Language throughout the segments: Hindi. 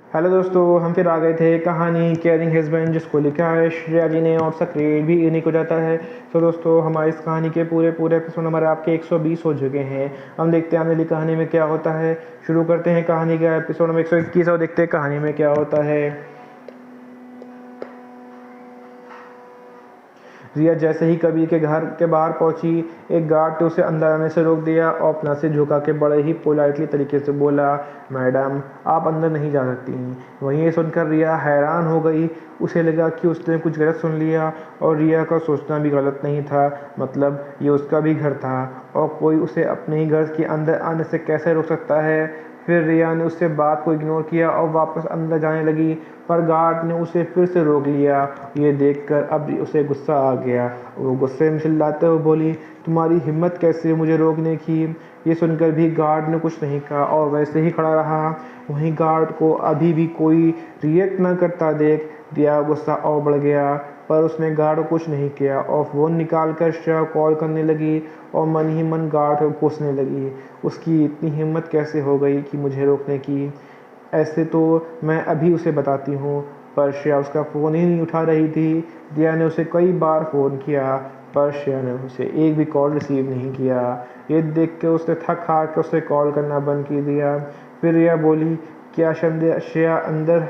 हेलो दोस्तों, हम फिर आ गए थे। कहानी केयरिंग हस्बैंड जिसको लिखा है श्रेया जी ने और सक्रिय भी इन्हीं को जाता है। तो दोस्तों, हमारी इस कहानी के पूरे पूरे एपिसोड नंबर आपके 120 हो चुके हैं। हम देखते हैं आने वाली कहानी में क्या होता है। शुरू करते हैं कहानी का एपिसोड नंबर 121 और देखते हैं कहानी में क्या होता है। रिया जैसे ही कबीर के घर के बाहर पहुंची, एक गार्ड ने उसे अंदर आने से रोक दिया और अपना सिर झुका के बड़े ही पोलाइटली तरीके से बोला, मैडम आप अंदर नहीं जा सकती। वहीं ये सुनकर रिया हैरान हो गई। उसे लगा कि उसने कुछ गलत सुन लिया और रिया का सोचना भी गलत नहीं था। मतलब ये उसका भी घर था और कोई उसे अपने ही घर के अंदर आने से कैसे रोक सकता है। फिर रिया ने उससे बात को इग्नोर किया और वापस अंदर जाने लगी, पर गार्ड ने उसे फिर से रोक लिया। ये देखकर अब उसे गुस्सा आ गया। वो गुस्से में चिल्लाते हुए बोली, तुम्हारी हिम्मत कैसे मुझे रोकने की। ये सुनकर भी गार्ड ने कुछ नहीं कहा और वैसे ही खड़ा रहा। वहीं गार्ड को अभी भी कोई रिएक्ट न करता देख दिया गुस्सा और बढ़ गया, पर उसने गार्ड को कुछ नहीं किया और फ़ोन निकाल कर श्रेया कॉल करने लगी और मन ही मन गार्ड को कोसने लगी। उसकी इतनी हिम्मत कैसे हो गई कि मुझे रोकने की। ऐसे तो मैं अभी उसे बताती हूँ। पर श्रेया उसका फ़ोन ही नहीं उठा रही थी। दिया ने उसे कई बार फ़ोन किया, पर श्रेया ने उसे एक भी कॉल रिसीव नहीं किया। ये देख के उसने थक हार कर उसे कॉल करना बंद कर दिया। फिर रिया बोली, क्या श्रेया अंदर।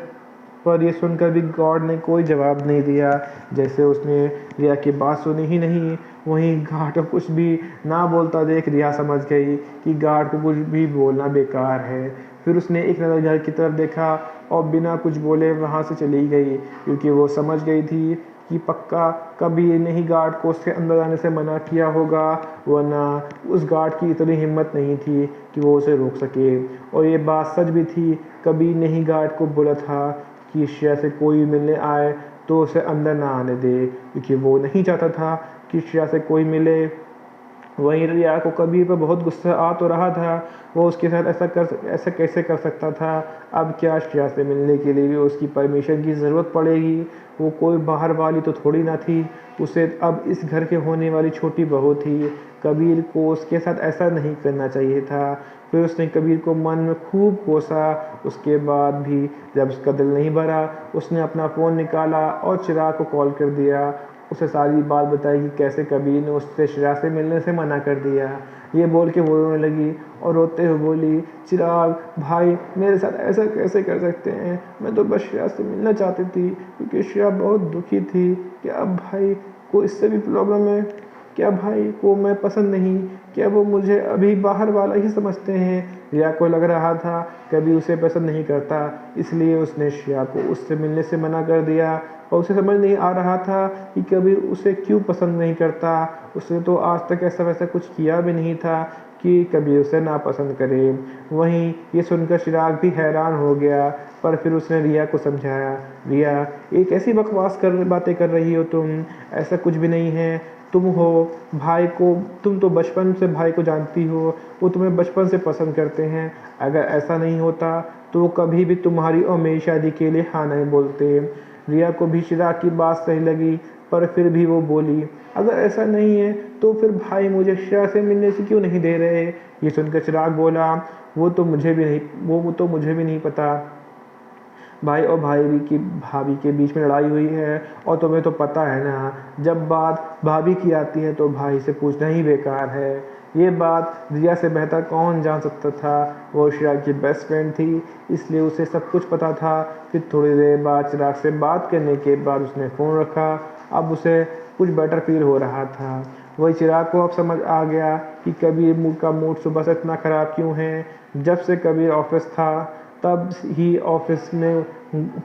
पर ये सुनकर भी गॉड ने कोई जवाब नहीं दिया, जैसे उसने रिया की बात सुनी ही नहीं। वहीं गार्ड को कुछ भी ना बोलता देख रिया समझ गई कि गार्ड को कुछ भी बोलना बेकार है। फिर उसने एक नज़र घर की तरफ देखा और बिना कुछ बोले वहाँ से चली गई, क्योंकि वो समझ गई थी कि पक्का कभी ने ही गार्ड को उसके अंदर आने से मना किया होगा, वरना उस गार्ड की इतनी हिम्मत नहीं थी कि वो उसे रोक सके। और ये बात सच भी थी, कभी ने ही गार्ड को बोला था कि श्रेया से कोई मिलने आए तो उसे अंदर ना आने दे, क्योंकि वो नहीं चाहता था कि श्रेया से कोई मिले। वहीं रिया को कबीर पर बहुत गुस्सा आ तो रहा था। वो उसके साथ ऐसा कैसे कर सकता था। अब क्या श्रेया से मिलने के लिए भी उसकी परमिशन की ज़रूरत पड़ेगी। वो कोई बाहर वाली तो थोड़ी ना थी, उसे अब इस घर के होने वाली छोटी बहू थी। कबीर को उसके साथ ऐसा नहीं करना चाहिए था। फिर उसने कबीर को मन में खूब कोसा। उसके बाद भी जब उसका दिल नहीं भरा, उसने अपना फ़ोन निकाला और चिराग को कॉल कर दिया। उसे सारी बात बताई कि कैसे कबीर ने उससे श्रेया से मिलने से मना कर दिया। ये बोल के वो रोने लगी और रोते हुए बोली, चिराग भाई मेरे साथ ऐसा कैसे कर सकते हैं। मैं तो बस श्रेया से मिलना चाहती थी, क्योंकि श्रेया बहुत दुखी थी। क्या अब भाई को इससे भी प्रॉब्लम है। क्या भाई को मैं पसंद नहीं। क्या वो मुझे अभी बाहर वाला ही समझते हैं। रिया को लग रहा था कभी उसे पसंद नहीं करता, इसलिए उसने श्रेया को उससे मिलने से मना कर दिया। और उसे समझ नहीं आ रहा था कि कभी उसे क्यों पसंद नहीं करता। उसने तो आज तक ऐसा वैसा कुछ किया भी नहीं था कि कभी उसे नापसंद करे। वहीं ये सुनकर चिराग भी हैरान हो गया, पर फिर उसने रिया को समझाया, रिया एक ऐसी बकवास कर बातें कर रही हो तुम, ऐसा कुछ भी नहीं है। तुम हो भाई को, तुम तो बचपन से भाई को जानती हो, वो तुम्हें बचपन से पसंद करते हैं। अगर ऐसा नहीं होता तो वो कभी भी तुम्हारी और मेरी शादी के लिए हाँ नहीं बोलते। रिया को भी चिराग की बात सही लगी, पर फिर भी वो बोली, अगर ऐसा नहीं है तो फिर भाई मुझे श्रेया से मिलने से क्यों नहीं दे रहे। ये सुनकर चिराग बोला, वो तो मुझे भी नहीं पता। भाई और भाभी के बीच में लड़ाई हुई है और तुम्हें तो पता है ना, जब बात भाभी की आती है तो भाई से पूछना ही बेकार है। ये बात रिया से बेहतर कौन जान सकता था। वो चिराग की बेस्ट फ्रेंड थी, इसलिए उसे सब कुछ पता था। फिर थोड़ी देर बाद चिराग से बात करने के बाद उसने फ़ोन रखा। अब उसे कुछ बेटर फील हो रहा था। वही चिराग को अब समझ आ गया कि कबीर का मूड सुबह से इतना ख़राब क्यों है। जब से कबीर ऑफिस था तब ही ऑफिस में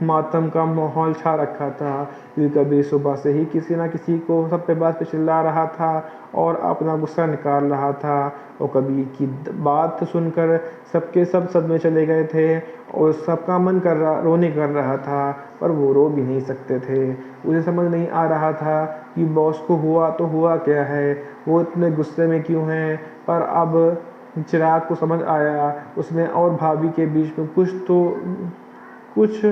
मातम का माहौल छा रखा था, क्योंकि कबीर सुबह से ही किसी ना किसी को सब पे बात पे चिल्ला रहा था और अपना गुस्सा निकाल रहा था। और कबीर की बात सुनकर सबके सब सदमे चले गए थे और सबका मन रोने कर रहा था, पर वो रो भी नहीं सकते थे। उसे समझ नहीं आ रहा था कि बॉस को हुआ तो हुआ क्या है, वो इतने गुस्से में क्यों हैं। पर अब चिराग को समझ आया, उसमें और भाभी के बीच में कुछ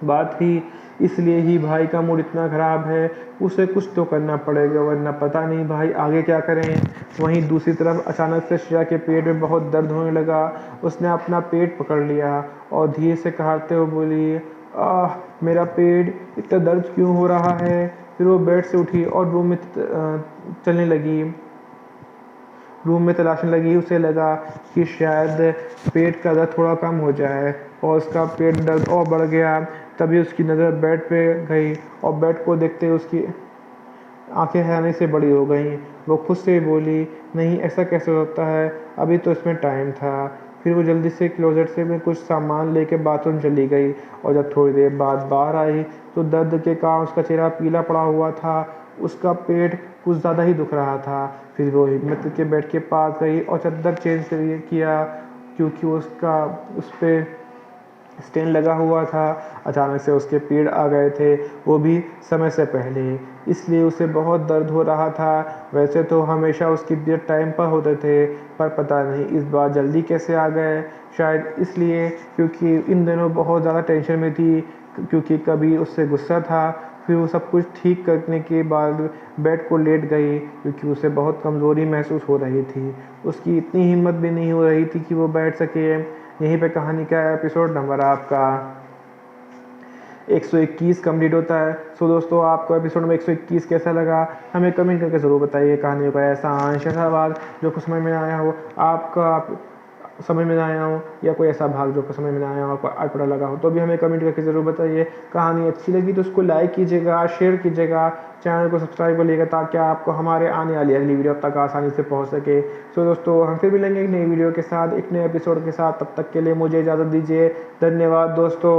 बात ही इसलिए ही भाई का मूड इतना ख़राब है, उसे कुछ तो करना पड़ेगा वरना पता नहीं भाई आगे क्या करें। वहीं दूसरी तरफ अचानक से श्रेया के पेट में बहुत दर्द होने लगा। उसने अपना पेट पकड़ लिया और धीरे से कहते हुए बोली, आह मेरा पेट, इतना दर्द क्यों हो रहा है। फिर वो बेड से उठी और चलने लगी रूम में तलाशने लगी। उसे लगा कि शायद पेट का दर्द थोड़ा कम हो जाए और उसका पेट दर्द और बढ़ गया। तभी उसकी नज़र बेड पे गई और बेड को देखते ही उसकी आंखें हैरानी से बड़ी हो गईं। वो खुद से बोली, नहीं ऐसा कैसे होता है, अभी तो इसमें टाइम था। फिर वो जल्दी से क्लोजेट से में कुछ सामान लेके बाथरूम चली गई और जब थोड़ी देर बाद बाहर आई तो दर्द के कारण उसका चेहरा पीला पड़ा हुआ था। उसका पेट कुछ ज़्यादा ही दुख रहा था। फिर वो हिम्मत के बेड के पास गई और चादर चेंज किया क्योंकि उसका उस पर स्टेन लगा हुआ था। अचानक से उसके पीरियड आ गए थे, वो भी समय से पहले, इसलिए उसे बहुत दर्द हो रहा था। वैसे तो हमेशा उसके पीरियड टाइम पर होते थे, पर पता नहीं इस बार जल्दी कैसे आ गए। शायद इसलिए क्योंकि इन दिनों बहुत ज़्यादा टेंशन में थी, क्योंकि कभी उससे गुस्सा था। फिर वो सब कुछ ठीक करने के बाद बेड को लेट गई क्योंकि उसे बहुत कमज़ोरी महसूस हो रही थी। उसकी इतनी हिम्मत भी नहीं हो रही थी कि वो बैठ सके। यहीं पे कहानी का एपिसोड नंबर आपका 121 कंप्लीट होता है। सो दोस्तों, आपको एपिसोड नंबर 121 कैसा लगा हमें कमेंट करके ज़रूर बताइए। कहानियों का ऐसा अंश ऐसा भाग जो कुछ समझ में आया हो, समझ में ना आया हो, या कोई ऐसा भाग जो को समझ में ना आया हो, आपको अटपटा लगा हो, तो भी हमें कमेंट करके ज़रूर बताइए। कहानी अच्छी लगी तो उसको लाइक कीजिएगा, शेयर कीजिएगा, चैनल को सब्सक्राइब कर लीजिएगा ताकि आपको हमारे आने वाली अगली वीडियो अब तक आसानी से पहुंच सके। सो दोस्तों, हम फिर मिलेंगे एक नई वीडियो के साथ, एक नए एपिसोड के साथ। तब तक के लिए मुझे इजाज़त दीजिए। धन्यवाद दोस्तों।